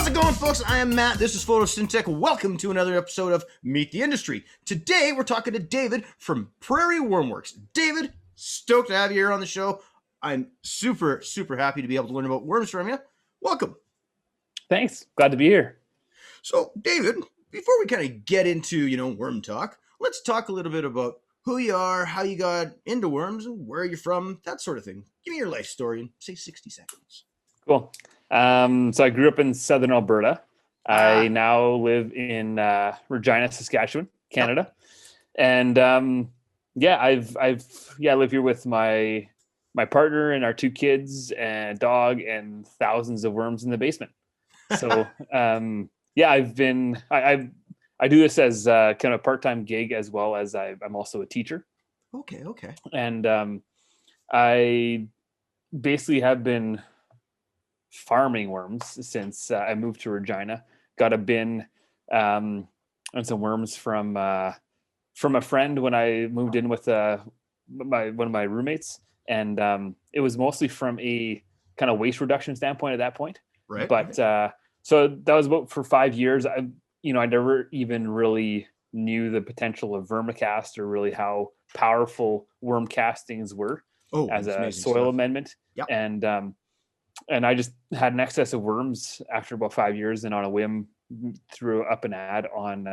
How's it going, folks? I am Matt. This is Photosynthetic. Welcome to another episode of Meet the Industry. Today, we're talking to David from Prairie Worm Works. David, stoked to have you here on the show. I'm super, super happy to be able to learn about worms from you. Welcome. Thanks. Glad to be here. So, David, before we kind of get into, worm talk, let's talk a little bit about who you are, how you got into worms, and where you're from, that sort of thing. Give me your life story in, say, 60 seconds. Cool. So I grew up in southern Alberta. I now live in Regina, Saskatchewan, Canada. And I live here with my partner and our two kids and dog and thousands of worms in the basement. So I do this as kind of a part-time gig, as well as I'm also a teacher. Okay. And I basically have been farming worms since I moved to Regina. Got a bin and some worms from a friend when I moved in with one of my roommates, and it was mostly from a kind of waste reduction standpoint at that point. Right. But so that was about for 5 years. I never even really knew the potential of vermicast, or really how powerful worm castings were as a soil amendment. Yep. And I just had an excess of worms after about 5 years, and on a whim threw up an ad on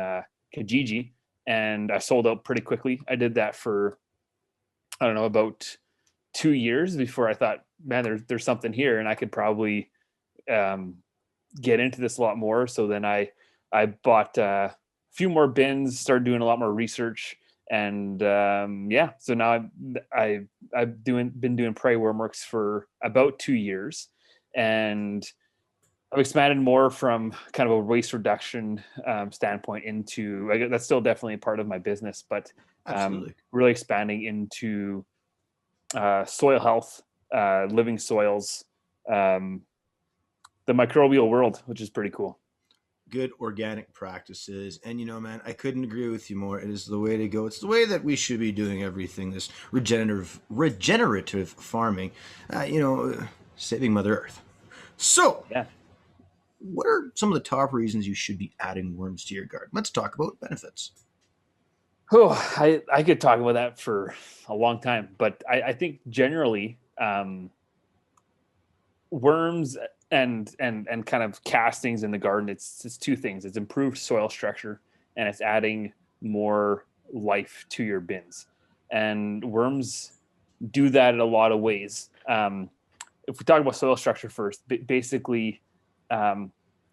Kijiji, and I sold out pretty quickly. I did that for, about 2 years before I thought, man, there's something here, and I could probably get into this a lot more. So then I bought a few more bins, started doing a lot more research, and so now I've been doing Prairie Worm Works for about 2 years, and I've expanded more from kind of a waste reduction standpoint into, that's still definitely a part of my business, but really expanding into soil health, living soils, the microbial world, which is pretty cool. Good organic practices. And man, I couldn't agree with you more. It is the way to go. It's the way that we should be doing everything, this regenerative farming, saving Mother Earth. So what are some of the top reasons you should be adding worms to your garden? Let's talk about benefits. Oh, I could talk about that for a long time, but I think generally worms and kind of castings in the garden, it's two things. It's improved soil structure, and it's adding more life to your bins. And worms do that in a lot of ways. If we talk about soil structure first, basically, the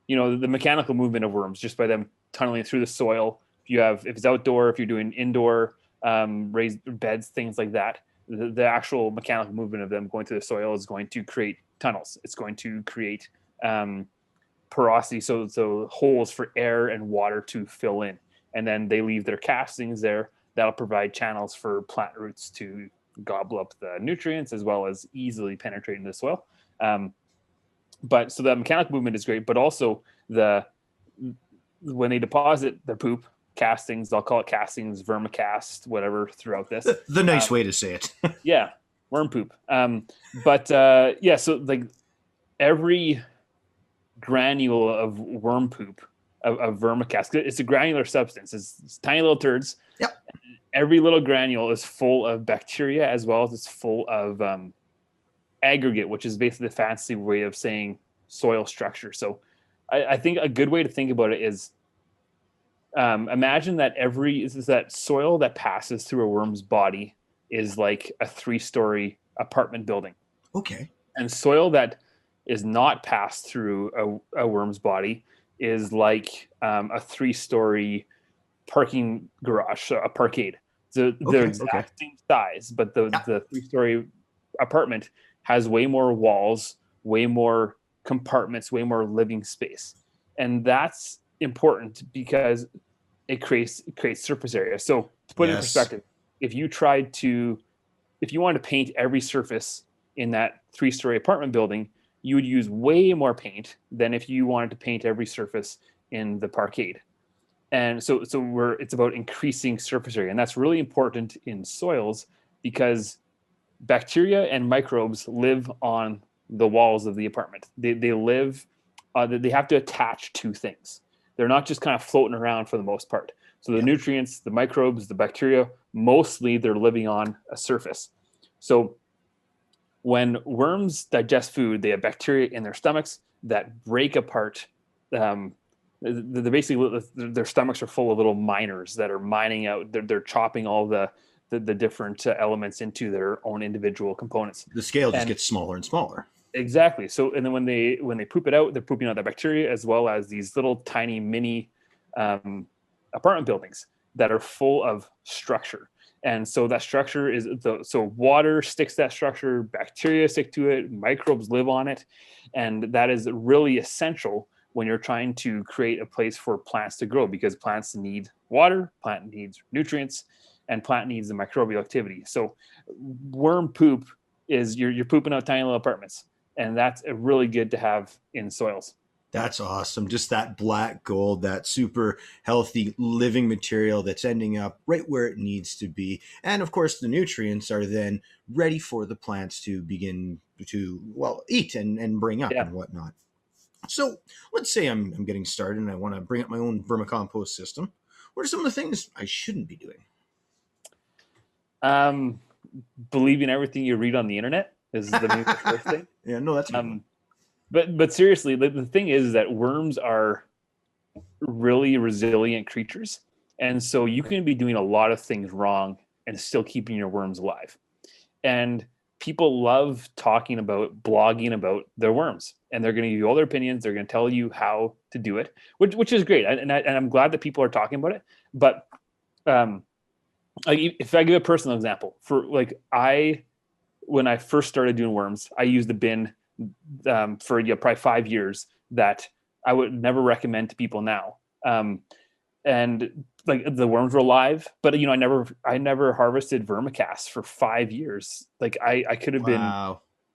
mechanical movement of worms, just by them tunneling through the soil. If it's outdoor, if you're doing indoor raised beds, things like that, the actual mechanical movement of them going through the soil is going to create tunnels. It's going to create porosity, so holes for air and water to fill in, and then they leave their castings there. That'll provide channels for plant roots to gobble up the nutrients, as well as easily penetrate into the soil. But so the mechanical movement is great, but also when they deposit their poop, castings, I'll call it castings, vermicast, whatever, throughout this. The nice way to say it. Yeah, worm poop. So like every granule of worm poop, of vermicast, it's a granular substance. It's tiny little turds. Yep. Every little granule is full of bacteria, as well as it's full of aggregate, which is basically the fancy way of saying soil structure. So I think a good way to think about it is, imagine that that soil that passes through a worm's body is like a 3-story apartment building. Okay. And soil that is not passed through a worm's body is like a 3-story parking garage, so a parkade. So they're exact same size, but the 3-story apartment has way more walls, way more compartments, way more living space. And that's important because it creates surface area. So to put it in perspective, if you wanted to paint every surface in that 3-story apartment building, you would use way more paint than if you wanted to paint every surface in the parkade. And so it's about increasing surface area. And that's really important in soils because bacteria and microbes live on the walls of the apartment. They live they have to attach to things. They're not just kind of floating around for the most part. So the nutrients, the microbes, the bacteria, mostly they're living on a surface. So when worms digest food, they have bacteria in their stomachs that break apart. They basically, their stomachs are full of little miners that are mining out. They're chopping all the different elements into their own individual components. The scale just gets smaller and smaller. Exactly. So, and then when they poop it out, they're pooping out the bacteria as well as these little tiny mini apartment buildings that are full of structure. And so that structure is so water sticks to that structure, bacteria stick to it, microbes live on it, and that is really essential when you're trying to create a place for plants to grow, because plants need water, plant needs nutrients, and plant needs the microbial activity. So worm poop is you're pooping out tiny little apartments, and that's really good to have in soils. That's awesome. Just that black gold, that super healthy living material that's ending up right where it needs to be. And of course, the nutrients are then ready for the plants to begin to, well, eat and bring up and whatnot. So let's say I'm getting started and I want to bring up my own vermicompost system. What are some of the things I shouldn't be doing? Believing everything you read on the internet is the first thing. Yeah, no, that's good. But seriously, the thing is that worms are really resilient creatures. And so you can be doing a lot of things wrong and still keeping your worms alive. And people love talking about, blogging about their worms. And they're going to give you all their opinions. They're going to tell you how to do it, which is great. And I'm glad that people are talking about it. But if I give a personal example, when I first started doing worms, I used a bin for probably 5 years that I would never recommend to people now. And like the worms were alive, but I never harvested vermicast for 5 years. Like I could have been.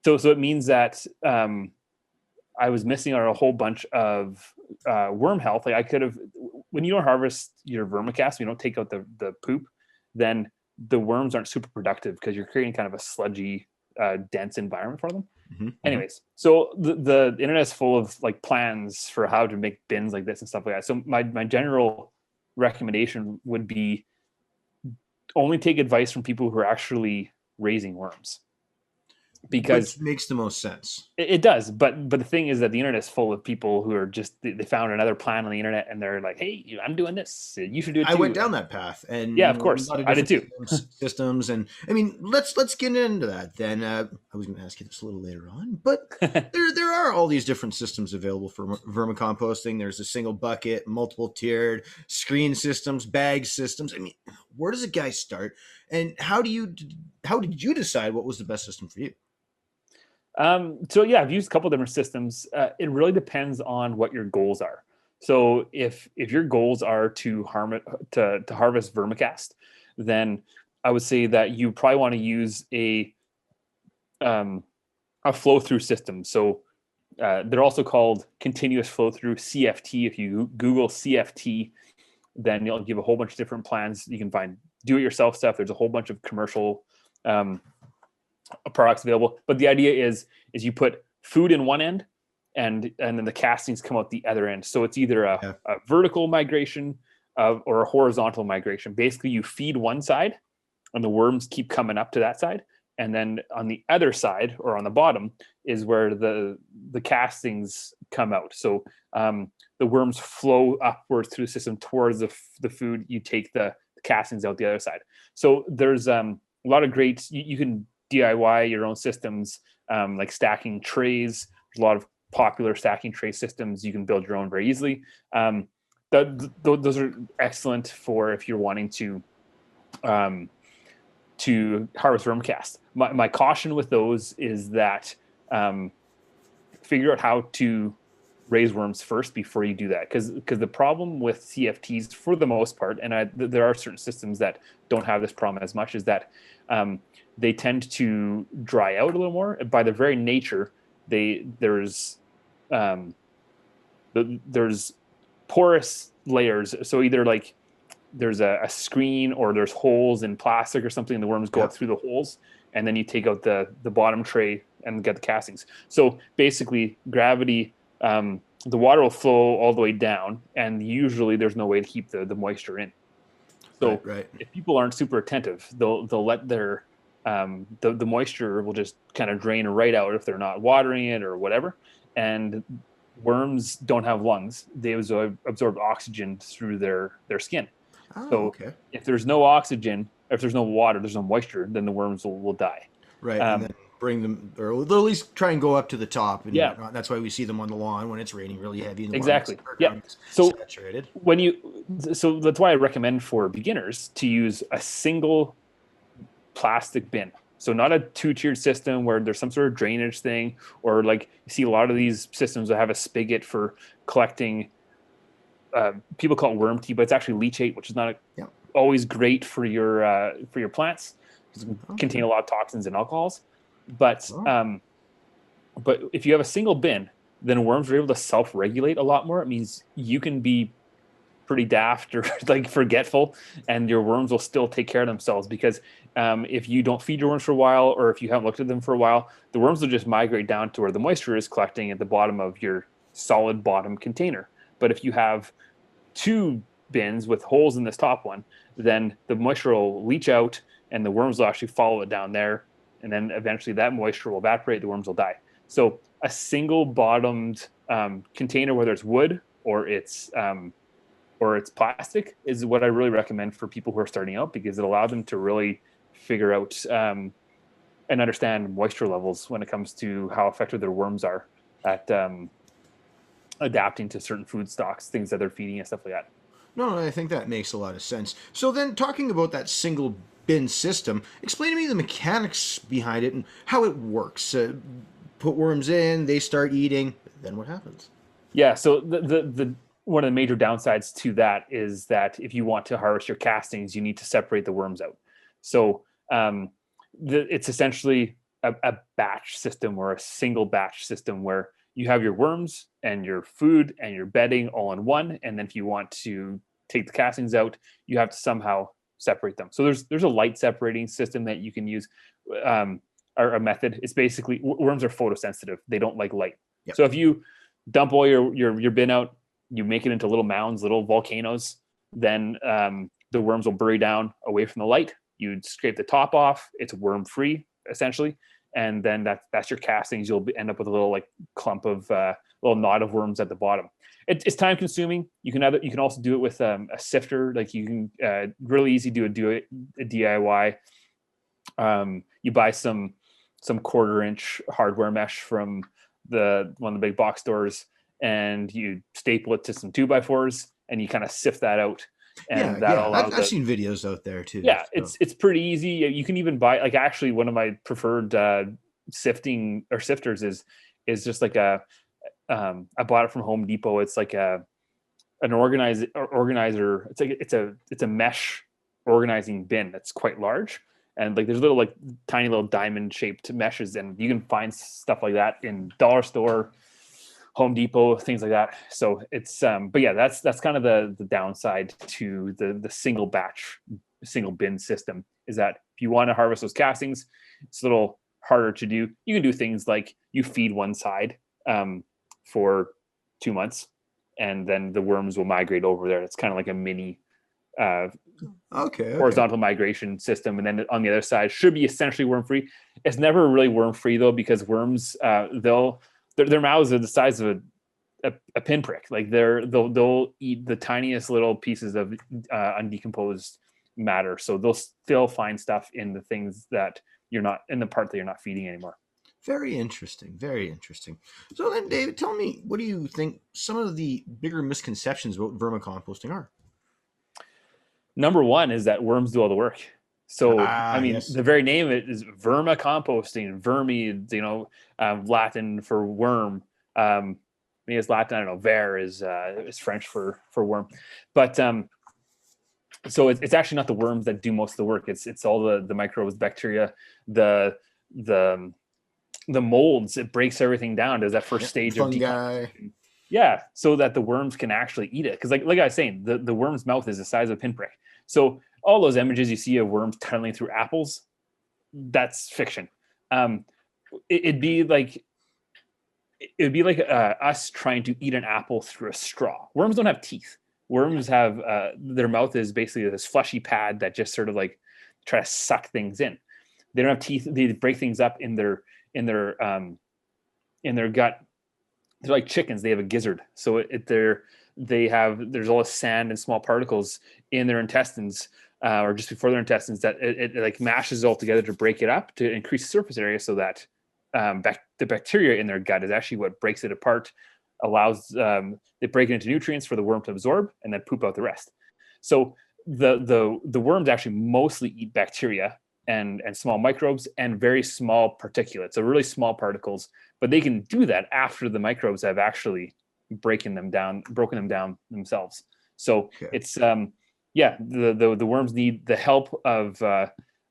So it means that I was missing out on a whole bunch of worm health. Like I could have, when you don't harvest your vermicast, you don't take out the poop, then the worms aren't super productive because you're creating kind of a sludgy, dense environment for them. Mm-hmm. Anyways, so the internet is full of like plans for how to make bins like this and stuff like that. So my general recommendation would be only take advice from people who are actually raising worms, because which makes the most sense. It does, but the thing is that the internet is full of people who are just, they found another plan on the internet and they're like, hey, I'm doing this, you should do it too. I went down that path, and yeah, of course, I did too. Systems, and I mean, let's get into that then. I was going to ask you this a little later on, but there are all these different systems available for vermicomposting. There's a single bucket, multiple tiered, screen systems, bag systems. I mean, where does a guy start, and how did you decide what was the best system for you? So yeah, I've used a couple different systems. It really depends on what your goals are. So if your goals are to harvest vermicast, then I would say that you probably want to use a flow through system. So they're also called continuous flow through, CFT. If you Google CFT, then you'll give a whole bunch of different plans. You can find do-it-yourself stuff. There's a whole bunch of commercial products available, but the idea is you put food in one end and then the castings come out the other end. So it's either a vertical migration or a horizontal migration. Basically, you feed one side and the worms keep coming up to that side, and then on the other side or on the bottom is where the castings come out. So the worms flow upwards through the system towards the food. You take the castings out the other side. So there's a lot of great, you can DIY your own systems, like stacking trays. There's a lot of popular stacking tray systems. You can build your own very easily. Those are excellent for if you're wanting to harvest vermicast. My caution with those is that figure out how to raise worms first before you do that, because the problem with CFTs, for the most part, and there are certain systems that don't have this problem as much, is that they tend to dry out a little more. By their very nature, there's porous layers. So either like there's a screen or there's holes in plastic or something, and the worms go up through the holes, and then you take out the bottom tray and get the castings. So basically, gravity the water will flow all the way down, and usually there's no way to keep the moisture in. So Right. if people aren't super attentive, they'll let their the moisture will just kind of drain right out if they're not watering it or whatever. And worms don't have lungs; they absorb oxygen through their skin. Oh, So okay. if there's no oxygen, if there's no water, there's no moisture, then the worms will die. Right, and then Um, bring them, or they'll at least try and go up to the top and yeah, whatnot. That's why we see them on the lawn when it's raining really heavy and the water exactly. Yeah. ground is So saturated. so that's why I recommend for beginners to use a single plastic bin. So not a two-tiered system where there's some sort of drainage thing, or like you see a lot of these systems that have a spigot for collecting. People call it worm tea, but it's actually leachate, which is not Yeah. always great for your plants because it can contain Okay. a lot of toxins and alcohols. But Oh, but if you have a single bin, then worms are able to self-regulate a lot more. It means you can be pretty daft or like forgetful, and your worms will still take care of themselves because if you don't feed your worms for a while, or if you haven't looked at them for a while, the worms will just migrate down to where the moisture is collecting at the bottom of your solid bottom container. But if you have two bins with holes in this top one, then the moisture will leach out and the worms will actually follow it down there. And then eventually that moisture will evaporate, the worms will die. So a single bottomed container, whether it's wood or it's plastic, is what I really recommend for people who are starting out, because it allows them to really figure out and understand moisture levels when it comes to how effective their worms are at adapting to certain food stocks, things that they're feeding and stuff like that. no, I think that makes a lot of sense. So then, talking about that single bin system, explain to me the mechanics behind it and how it works. Put worms in, they start eating, then what happens? Yeah. So the one of the major downsides to that is that if you want to harvest your castings, you need to separate the worms out. So it's essentially a batch system, or a single batch system, where you have your worms and your food and your bedding all in one. And then if you want to take the castings out, you have to somehow separate them. So there's a light separating system that you can use, or a method. It's basically, worms are photosensitive. They don't like light. Yep. So if you dump all your bin out, you make it into little mounds, little volcanoes, then the worms will bury down away from the light. You'd scrape the top off. It's worm free essentially, and then that's your castings. You'll end up with a little like clump of little knot of worms at the bottom. It's time consuming. You can also do it with a sifter. Like you can really easy do a DIY. You buy some 1/4-inch hardware mesh from one of the big box stores, and you staple it to some 2x4s, and you kind of sift that out, and Yeah. that'll allow I've seen videos out there too. yeah, So. it's pretty easy. You can even buy, like, actually one of my preferred sifting or sifters is just like I bought it from Home Depot. It's like an organizer. It's like it's a mesh organizing bin that's quite large, and like there's little like tiny little diamond shaped meshes, and you can find stuff like that in dollar store, Home Depot, things like that. So it's but yeah, that's kind of the downside to the single bin system, is that if you want to harvest those castings, it's a little harder to do. You can do things like you feed one side for 2 months, and then the worms will migrate over there. It's kind of like a mini uh, Okay. horizontal migration system, and then on the other side should be essentially worm free. It's never really worm free though, because worms their mouths are the size of a pinprick. Like they'll eat the tiniest little pieces of undecomposed matter. So they'll still find stuff in the things that you're not, in the part that you're not feeding anymore. Very interesting. Very interesting. So then, David, tell me, what do you think some of the bigger misconceptions about vermicomposting are? Number one is that worms do all the work. So, I Ah, mean, yes. the very name of it is vermicomposting. Vermi, Latin for worm. I mean, it's Latin. I don't know. Ver is French for worm, but so it's actually not the worms that do most of the work. It's all the microbes, bacteria, the the the molds. It breaks everything down. Does that first Yep. stage of Fungi. decomposition? Yeah, so that the worms can actually eat it. Because like I was saying, the worm's mouth is the size of a pinprick. So all those images you see of worms tunneling through apples, that's fiction. It'd be like it would be like us trying to eat an apple through a straw. Worms don't have teeth. Worms have their mouth is basically this fleshy pad that just sort of like try to suck things in. They don't have teeth. They break things up in their gut. They're like chickens. They have a gizzard. So there's all this sand and small particles in their intestines or just before their intestines that it like mashes all together to break it up to increase the surface area so that the bacteria in their gut is actually what breaks it apart, allows they break it into nutrients for the worm to absorb and then poop out the rest. So the worms actually mostly eat bacteria and small microbes and very small particulates, so really small particles, but they can do that after the microbes have actually broken them down themselves. So it's the worms need the help of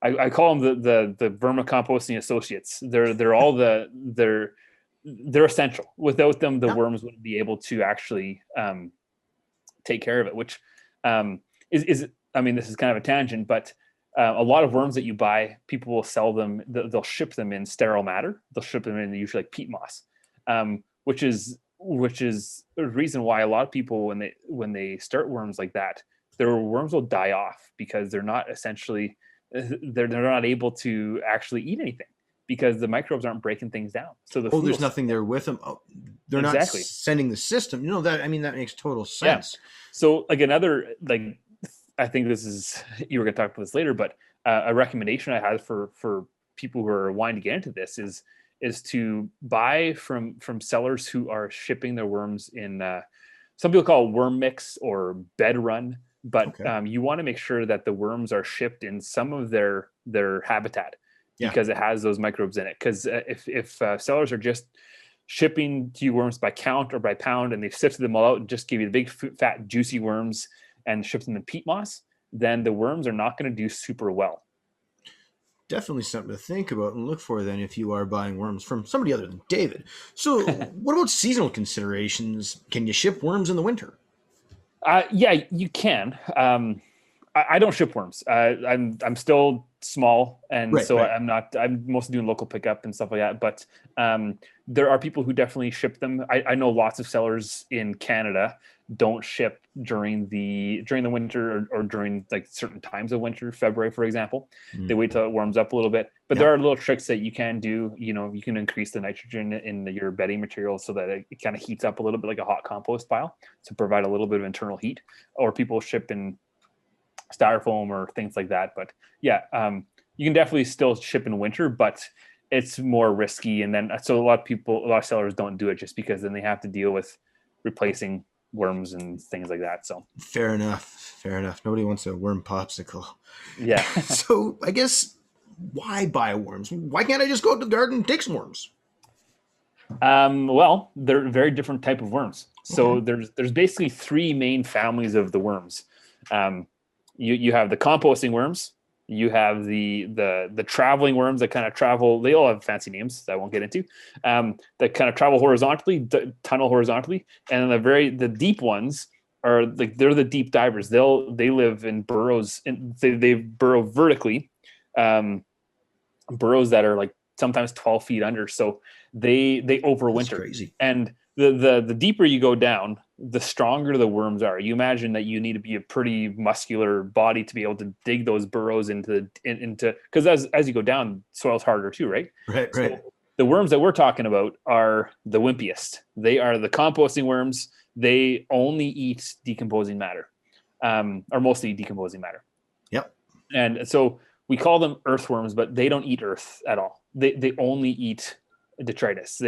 I call them the vermicomposting associates. They're essential. Without them, the worms wouldn't be able to actually take care of it. Which is I mean, this is kind of a tangent, but a lot of worms that you buy, people will sell them. They'll ship them in sterile matter. They'll ship them in usually like peat moss, which is a reason why a lot of people when they start worms like that, their worms will die off because they're not able to actually eat anything because the microbes aren't breaking things down. So there's nothing there with them. They're not sending the system. That makes total sense. Yeah. So like another I think this is you were going to talk about this later, but a recommendation I had for people who are wanting to get into this is to buy from sellers who are shipping their worms in some people call it worm mix or bed run, but you want to make sure that the worms are shipped in some of their habitat because it has those microbes in it. Because if sellers are just shipping to you worms by count or by pound and they've sifted them all out and just give you the big fat juicy worms and ship them in peat moss, then the worms are not going to do super well. Definitely something to think about and look for then if you are buying worms from somebody other than David. So what about seasonal considerations? Can you ship worms in the winter? Yeah, you can. I don't ship worms. I'm still small, and I'm mostly doing local pickup and stuff like that. But there are people who definitely ship them. I know lots of sellers in Canada don't ship during the winter or during like certain times of winter, February, for example. They wait till it warms up a little bit. But there are little tricks that you can do. You can increase the nitrogen in your bedding material so that it kind of heats up a little bit like a hot compost pile to provide a little bit of internal heat. Or people ship in styrofoam or things like that. But you can definitely still ship in winter, but it's more risky. And then so a lot of sellers don't do it just because then they have to deal with replacing worms and things like that. So fair enough. Nobody wants a worm popsicle. Yeah. So I guess why buy worms? Why can't I just go to the garden and take some worms? Well, they're a very different type of worms. So there's basically three main families of the worms. You have the composting worms, you have the traveling worms that kind of travel. They all have fancy names that I won't get into. That kind of travel horizontally, tunnel horizontally, and then the deep ones are like they're the deep divers. They live in burrows and they burrow vertically, burrows that are like sometimes 12 feet under. So they overwinter. That's crazy. And the deeper you go down, the stronger the worms are. You imagine that you need to be a pretty muscular body to be able to dig those burrows into because as you go down, soil's harder too, right? Right. So the worms that we're talking about are the wimpiest. They are the composting worms. They only eat decomposing matter, or mostly decomposing matter. Yep. And so we call them earthworms, but they don't eat earth at all. They only eat detritus,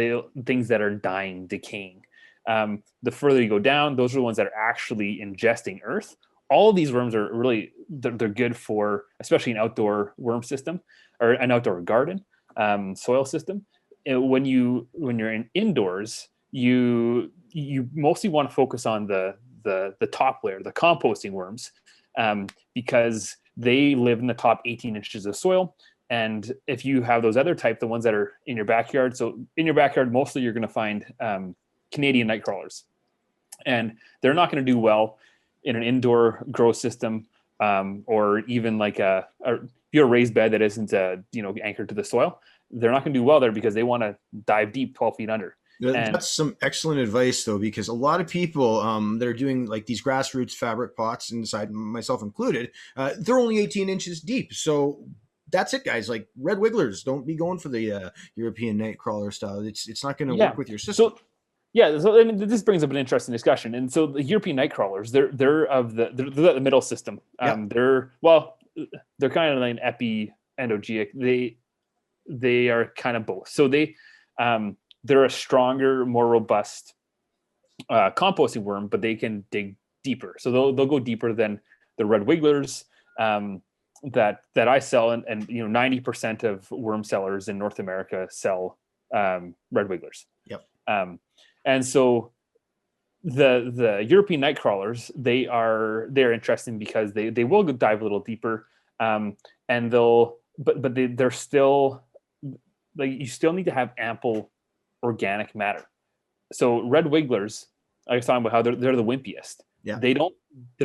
things that are dying, decaying. The further you go down, those are the ones that are actually ingesting earth. All of these worms are really they're good for, especially an outdoor worm system or an outdoor garden soil system. When you're indoors, you mostly want to focus on the top layer, the composting worms, because they live in the top 18 inches of soil. And if you have those other type, the ones that are in your backyard, so in your backyard, mostly you're going to find Canadian nightcrawlers, and they're not going to do well in an indoor grow system, or even like your raised bed that isn't anchored to the soil. They're not going to do well there because they want to dive deep 12 feet under. And That's some excellent advice, though, because a lot of people that are doing like these grassroots fabric pots, inside myself included, they're only 18 inches deep. So that's it, guys. Like red wigglers, don't be going for the European nightcrawler style. It's not going to yeah, work with your system. so yeah, so I mean, this brings up an interesting discussion. And so the European night crawlers, they're the middle system. Yeah, They're kind of like an epi-endogeeic. They are kind of both. So they're a stronger, more robust composting worm, but they can dig deeper. So they'll go deeper than the red wigglers that I sell, and 90% of worm sellers in North America sell red wigglers. yep, And so the European night crawlers, they're interesting because they will dive a little deeper, and they're still, like, you still need to have ample organic matter. So red wigglers, I was talking about how they're the wimpiest. yeah. They're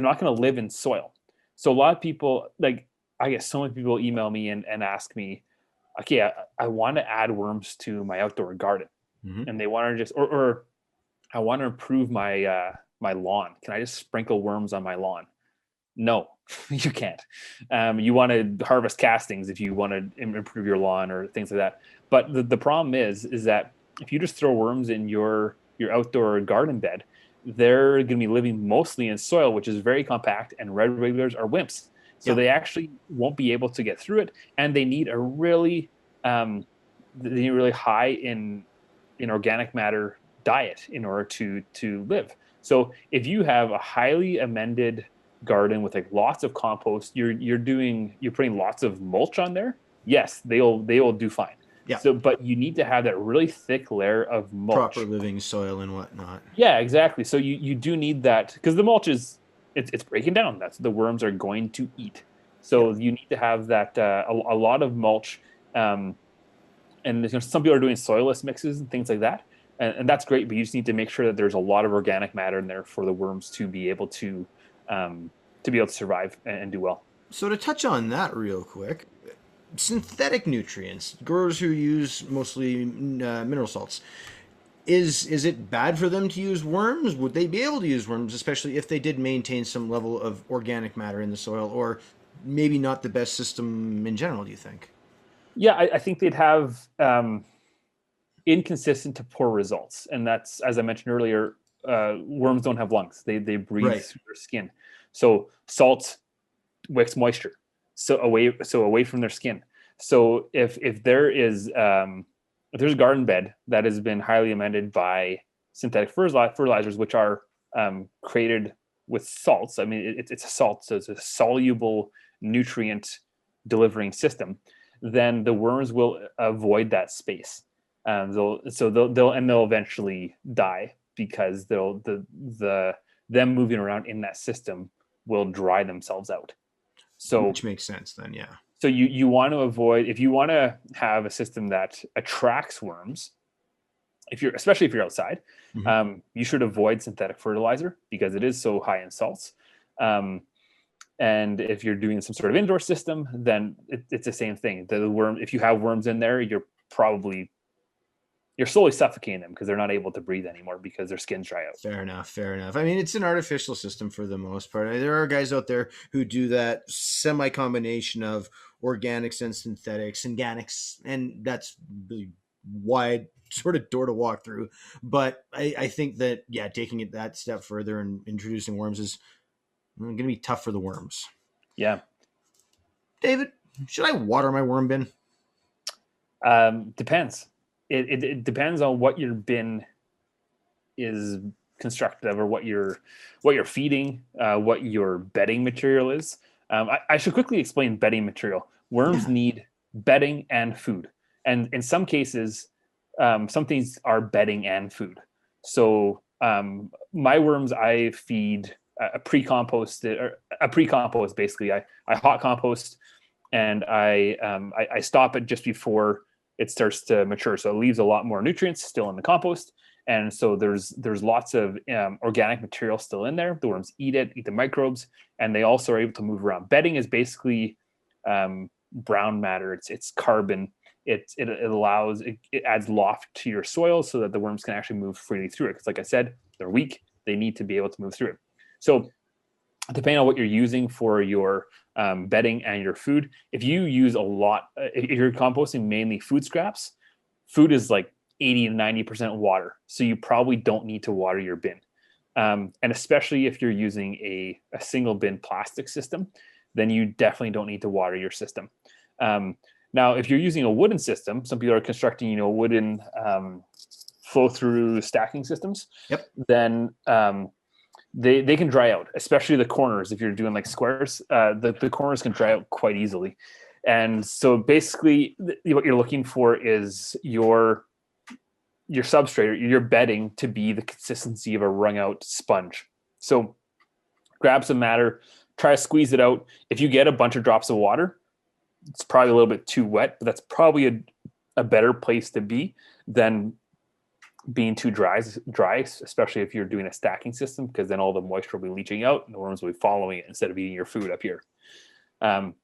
not going to live in soil. So a lot of people, like, I get so many people email me and ask me, okay, I want to add worms to my outdoor garden, Mm-hmm. and they want to just, or I want to improve my my lawn. Can I just sprinkle worms on my lawn? No, you can't. You want to harvest castings if you want to improve your lawn or things like that. But the problem is that if you just throw worms in your outdoor garden bed, they're going to be living mostly in soil, which is very compact, and red wigglers are wimps. So they actually won't be able to get through it, and they need a really high in organic matter diet in order to live. So if you have a highly amended garden with like lots of compost, you're putting lots of mulch on there, yes, they will do fine. Yeah. So, but you need to have that really thick layer of mulch, Proper living soil and whatnot. yeah, exactly. So you do need that, because the mulch it's breaking down. That's the worms are going to eat. So you need to have that a lot of mulch, and some people are doing soilless mixes and things like that, and that's great. But you just need to make sure that there's a lot of organic matter in there for the worms to be able to survive and do well. So to touch on that real quick, synthetic nutrients, growers who use mostly mineral salts, is it bad for them to use worms? Would they be able to use worms, especially if they did maintain some level of organic matter in the soil, or maybe not the best system in general, do you think? Yeah, I think they'd have inconsistent to poor results, and that's, as I mentioned earlier, worms don't have lungs; they breathe through their skin. So salt wicks moisture, so away from their skin. So if there's a garden bed that has been highly amended by synthetic fertilizers, which are created with salts, I mean, it's a salt, so it's a soluble nutrient delivering system, then the worms will avoid that space. They'll eventually die, because them moving around in that system will dry themselves out. So, which makes sense then, yeah. So you want to avoid, if you want to have a system that attracts worms, especially if you're outside, you should avoid synthetic fertilizer, because it is so high in salts. And if you're doing some sort of indoor system, then it's the same thing. The worm, if you have worms in there, you're slowly suffocating them, because they're not able to breathe anymore because their skins dry out. Fair enough. I mean, it's an artificial system for the most part. There are guys out there who do that semi-combination of organics and synthetics, and that's really wide sort of door to walk through. But I think that, yeah, taking it that step further and introducing worms is going to be tough for the worms. Yeah. David, should I water my worm bin? Depends. It depends on what your bin is constructed of, or what you're feeding, what your bedding material is. I should quickly explain bedding material. Worms need bedding and food, and in some cases, some things are bedding and food. So my worms, I feed a pre-compost basically. I hot compost, and I stop it just before it starts to mature, so it leaves a lot more nutrients still in the compost, and so there's lots of organic material still in there. The worms eat the microbes, and they also are able to move around. Bedding is basically brown matter. It's carbon it adds loft to your soil so that the worms can actually move freely through it. Because like I said, they're weak. They need to be able to move through it. So depending on what you're using for your bedding and your food, if you use a lot, if you're composting mainly food scraps, food is like 80 to 90% water. So you probably don't need to water your bin. And especially if you're using a single bin plastic system, then you definitely don't need to water your system. Now, if you're using a wooden system, some people are constructing, wooden flow through stacking systems. Yep. Then they can dry out, especially the corners. If you're doing like squares, the corners can dry out quite easily. And so basically what you're looking for is your substrate, your bedding, to be the consistency of a wrung out sponge. So grab some matter, try to squeeze it out. If you get a bunch of drops of water, it's probably a little bit too wet, but that's probably a better place to be than being too dry, especially if you're doing a stacking system, because then all the moisture will be leaching out and the worms will be following it instead of eating your food up here.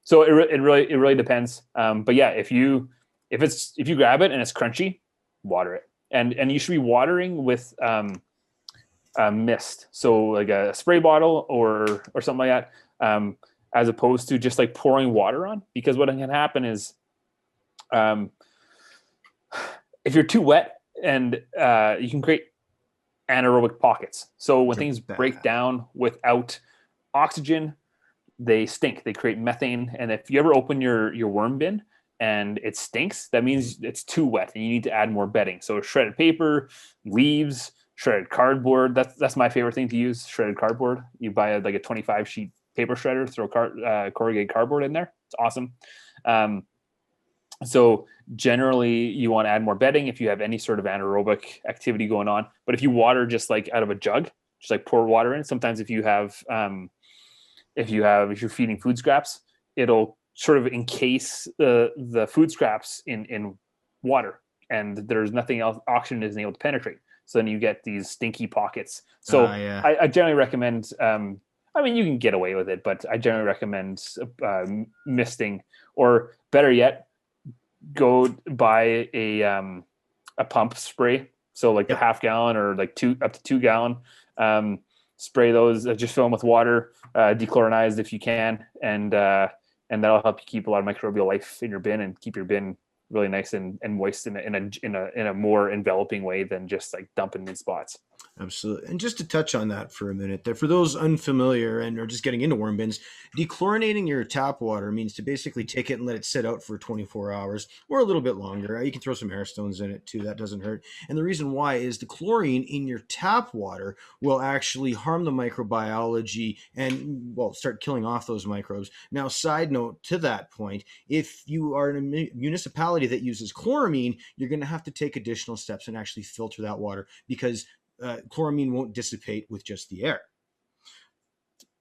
So it really depends. But yeah, if you grab it and it's crunchy, water it. And you should be watering with mist, so like a spray bottle or something like that, as opposed to just like pouring water on. Because what can happen is, if you're too wet, and you can create anaerobic pockets. So when things break down without oxygen, they stink. They create methane. And if you ever open your worm bin and it stinks, that means it's too wet and you need to add more bedding. So shredded paper, leaves, shredded cardboard. That's my favorite thing to use, shredded cardboard. You buy like a 25 sheet paper shredder, throw corrugated cardboard in there. It's awesome. So generally you want to add more bedding if you have any sort of anaerobic activity going on. But if you water just like out of a jug, just like pour water in, sometimes if you're feeding food scraps, it'll sort of encase the food scraps in water, and there's nothing else, oxygen isn't able to penetrate. So then you get these stinky pockets. So Yeah. I generally recommend, I mean, you can get away with it, but I generally recommend misting, or better yet, go buy a pump spray. So like the half gallon or like up to 2 gallon, spray those, just fill them with water, dechlorinized if you can. And that'll help you keep a lot of microbial life in your bin and keep your bin really nice and moist in a more enveloping way than just like dumping in spots. Absolutely. And just to touch on that for a minute, that for those unfamiliar and are just getting into worm bins, dechlorinating your tap water means to basically take it and let it sit out for 24 hours or a little bit longer. You can throw some air stones in it too. That doesn't hurt. And the reason why is the chlorine in your tap water will actually harm the microbiology and, well, start killing off those microbes. Now, side note to that point, if you are in a municipality that uses chloramine, you're going to have to take additional steps and actually filter that water, because chloramine won't dissipate with just the air.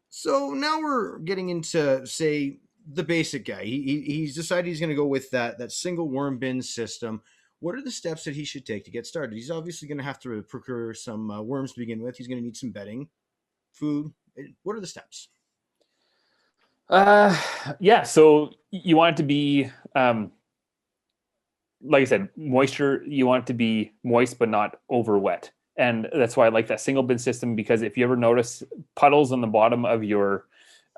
So now we're getting into, say, the basic guy. He's decided he's going to go with that single worm bin system. What are the steps that he should take to get started? He's obviously going to have to procure some worms to begin with. He's going to need some bedding, food. What are the steps? Yeah, so you want it to be, like I said, moisture. You want it to be moist but not over wet. And that's why I like that single bin system, because if you ever notice puddles on the bottom of your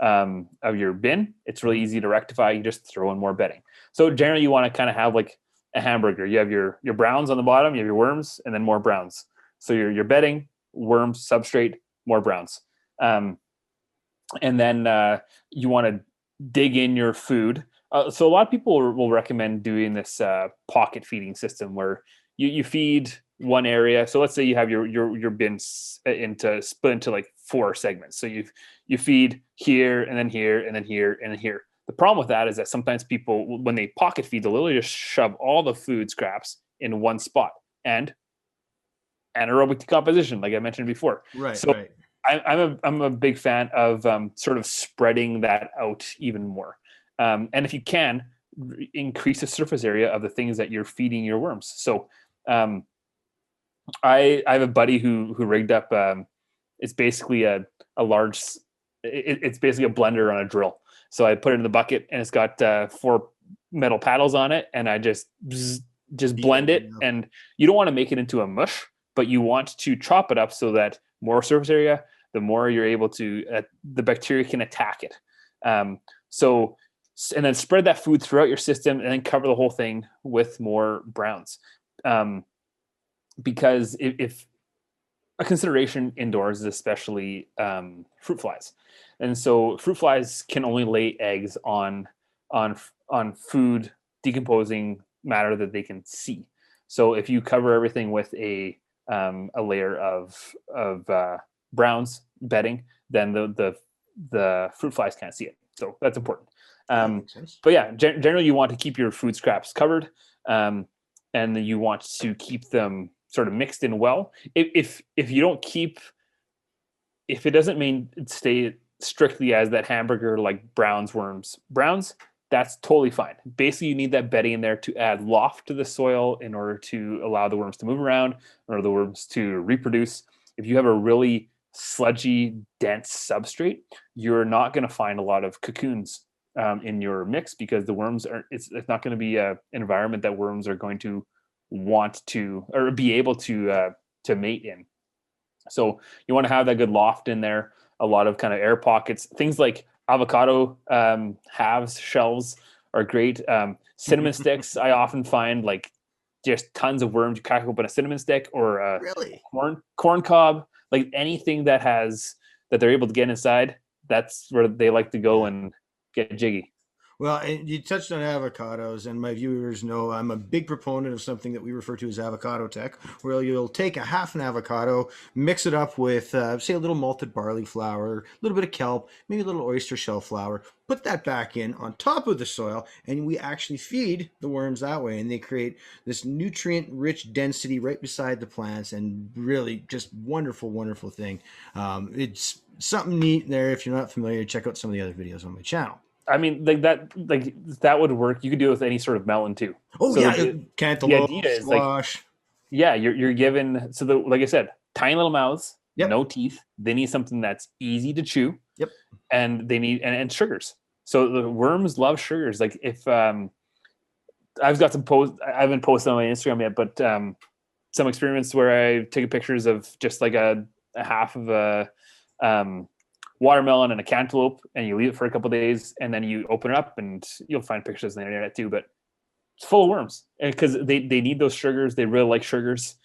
bin, it's really easy to rectify. You just throw in more bedding. So generally you want to kind of have like a hamburger. You have your browns on the bottom, you have your worms, and then more browns. So your bedding, worms, substrate, more browns. And then you want to dig in your food. So a lot of people will recommend doing this pocket feeding system where you feed one area. So let's say you have your bin split into like 4 segments. So you feed here and then here and then here and then here. The problem with that is that sometimes people, when they pocket feed, they'll literally just shove all the food scraps in one spot, and anaerobic decomposition, like I mentioned before. Right. So right. I'm a big fan of sort of spreading that out even more. And if you can, increase the surface area of the things that you're feeding your worms. So I have a buddy who rigged up. It's basically a large. It's basically a blender on a drill. So I put it in the bucket, and it's got 4 metal paddles on it, and I just Beat blend it. up. And you don't want to make it into a mush, but you want to chop it up so that more surface area, the more you're able to, the bacteria can attack it. So, and then spread that food throughout your system, and then cover the whole thing with more browns. Because if a consideration indoors is especially fruit flies, and so fruit flies can only lay eggs on food decomposing matter that they can see. So if you cover everything with a layer of browns bedding, then the fruit flies can't see it. So that's important. That makes sense. But yeah, generally you want to keep your food scraps covered, and then you want to keep them sort of mixed in well. If you don't keep, if it doesn't stay strictly as that hamburger like browns, that's totally fine. Basically, you need that bedding in there to add loft to the soil in order to allow the worms to move around or the worms to reproduce. If you have a really sludgy, dense substrate, you're not going to find a lot of cocoons in your mix, because the worms are, it's not going to be an environment that worms are going to want to or be able to mate in. So you want to have that good loft in there, a lot of kind of air pockets. Things like avocado halves, shells are great. Cinnamon sticks, I often find like just tons of worms. You crack open a cinnamon stick or a Really? corn cob, like anything that they're able to get inside. That's where they like to go and get jiggy. Well, and you touched on avocados, and my viewers know I'm a big proponent of something that we refer to as Avocado Tech, where you'll take a half an avocado, mix it up with, say, a little malted barley flour, a little bit of kelp, maybe a little oyster shell flour, put that back in on top of the soil, and we actually feed the worms that way, and they create this nutrient-rich density right beside the plants, and really just wonderful, wonderful thing. It's something neat there. If you're not familiar, check out some of the other videos on my channel. I mean, like that would work. You could do it with any sort of melon too. Oh So yeah, cantaloupe, the idea is squash. you're given, so like I said, tiny little mouths, Yep. no teeth. They need something that's easy to chew. Yep. And they need and sugars. So the worms love sugars. Like if I've got some I haven't posted on my Instagram yet, but some experiments where I take pictures of just like a half of a watermelon and a cantaloupe, and you leave it for a couple of days, and then you open it up, and you'll find pictures on the internet too. But it's full of worms, because they need those sugars. They really like sugars,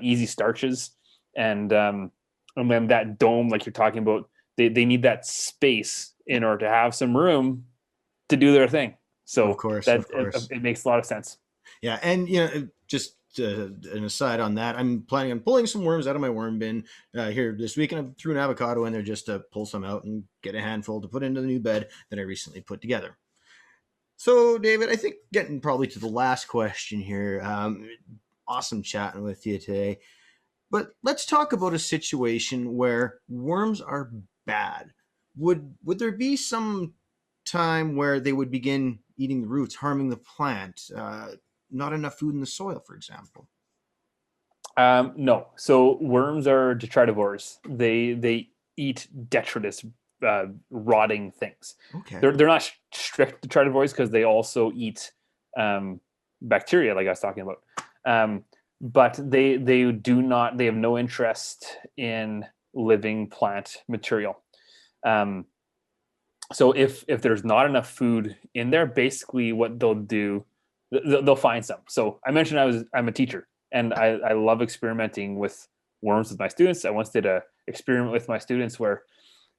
easy starches, and then that dome, like you're talking about, they need that space in order to have some room to do their thing. So of course. It makes a lot of sense. Yeah, and just an aside on that, I'm planning on pulling some worms out of my worm bin here this week, and I threw an avocado in there just to pull some out and get a handful to put into the new bed that I recently put together. So, David, I think getting probably to the last question here. Awesome chatting with you today. But let's talk about a situation where worms are bad. Would there be some time where they would begin eating the roots, harming the plant? Not enough food in the soil, for example? No. So worms are detritivores. They eat detritus, rotting things. Okay. They're not strict detritivores, because they also eat bacteria, like I was talking about. But they have no interest in living plant material. So if there's not enough food in there, basically what they'll do, they'll find some. So I mentioned I'm a teacher, and I love experimenting with worms with my students. I once did a experiment with my students where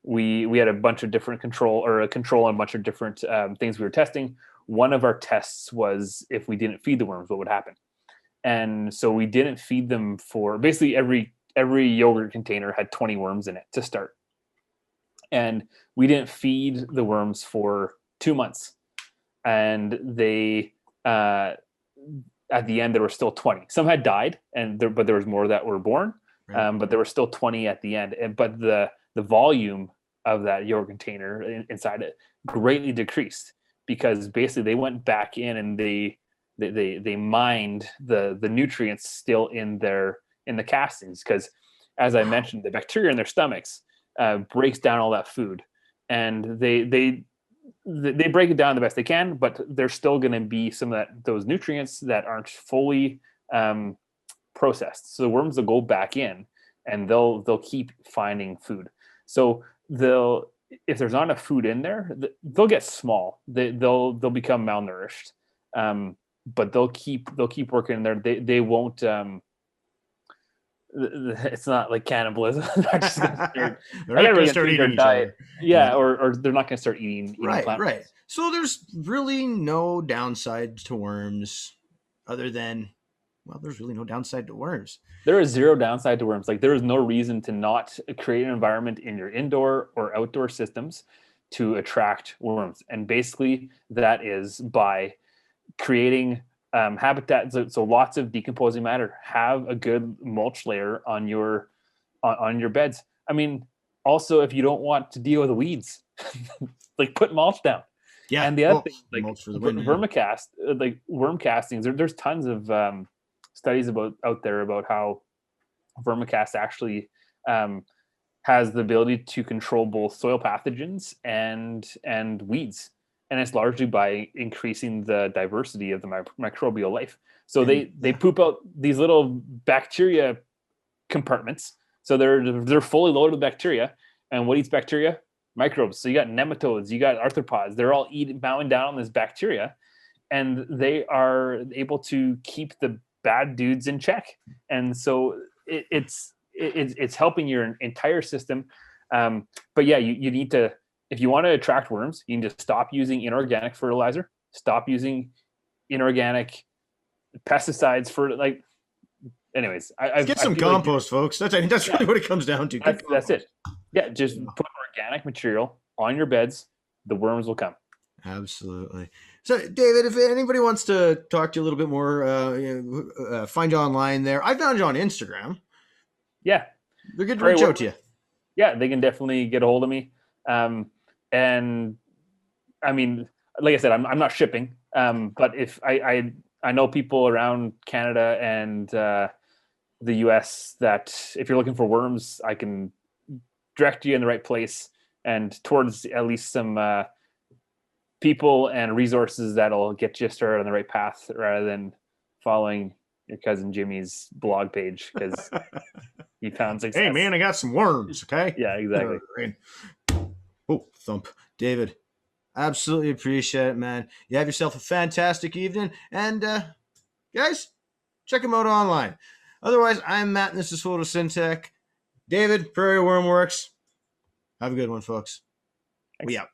we had a bunch of different control on a bunch of different things we were testing. One of our tests was if we didn't feed the worms, what would happen? And so we didn't feed them for basically every yogurt container had 20 worms in it to start. And we didn't feed the worms for 2 months. And they, at the end, there were still 20. Some had died, but there was more that were born. Right. But there were still 20 at the end. But the volume of that yogurt container inside it greatly decreased, because basically they went back in and they mined the nutrients still in the castings, because as I mentioned, the bacteria in their stomachs breaks down all that food, and they they break it down the best they can, but there's still going to be some of those nutrients that aren't fully processed. So the worms will go back in and they'll keep finding food. So if there's not enough food in there, they'll get small. They'll become malnourished. But they'll keep working in there. They won't. It's not like cannibalism. They're just gonna start eating each other. Yeah, or they're not going to start eating Right, plant right. roots. So there's really no downside to worms, other than, well, there's really no downside to worms. There is zero downside to worms. Like there is no reason to not create an environment in your indoor or outdoor systems to attract worms. And basically, that is by creating habitat. So lots of decomposing matter. Have a good mulch layer on your beds. I mean, also if you don't want to deal with the weeds, like put mulch down. Yeah. And the other thing, like mulch for the wind, vermicast, like worm castings. There's tons of studies out there about how vermicast actually has the ability to control both soil pathogens and weeds. And it's largely by increasing the diversity of the microbial life. So they poop out these little bacteria compartments. So they're fully loaded with bacteria. And what eats bacteria? Microbes. So you got nematodes, you got arthropods. They're all bowing down on this bacteria, and they are able to keep the bad dudes in check. And so it's helping your entire system. But yeah, you need to. If you want to attract worms, you need to stop using inorganic fertilizer, stop using inorganic pesticides for like. Anyways, get some compost, folks. That's really what it comes down to. That's it. Yeah, just put organic material on your beds. The worms will come. Absolutely. So, David, if anybody wants to talk to you a little bit more, find you online there. I found you on Instagram. Yeah. They're good to reach out to you. Yeah, they can definitely get a hold of me. And I mean, like I said, I'm not shipping, but if I know people around Canada and the US that if you're looking for worms, I can direct you in the right place and towards at least some people and resources that'll get you started on the right path rather than following your cousin Jimmy's blog page because he found success. Hey man, I got some worms. Okay. Yeah, exactly. Oh, thump. David, absolutely appreciate it, man. You have yourself a fantastic evening. And guys, check him out online. Otherwise, I'm Matt, and this is Photosynthetic. David, Prairie Worm Works. Have a good one, folks. Thanks. We out.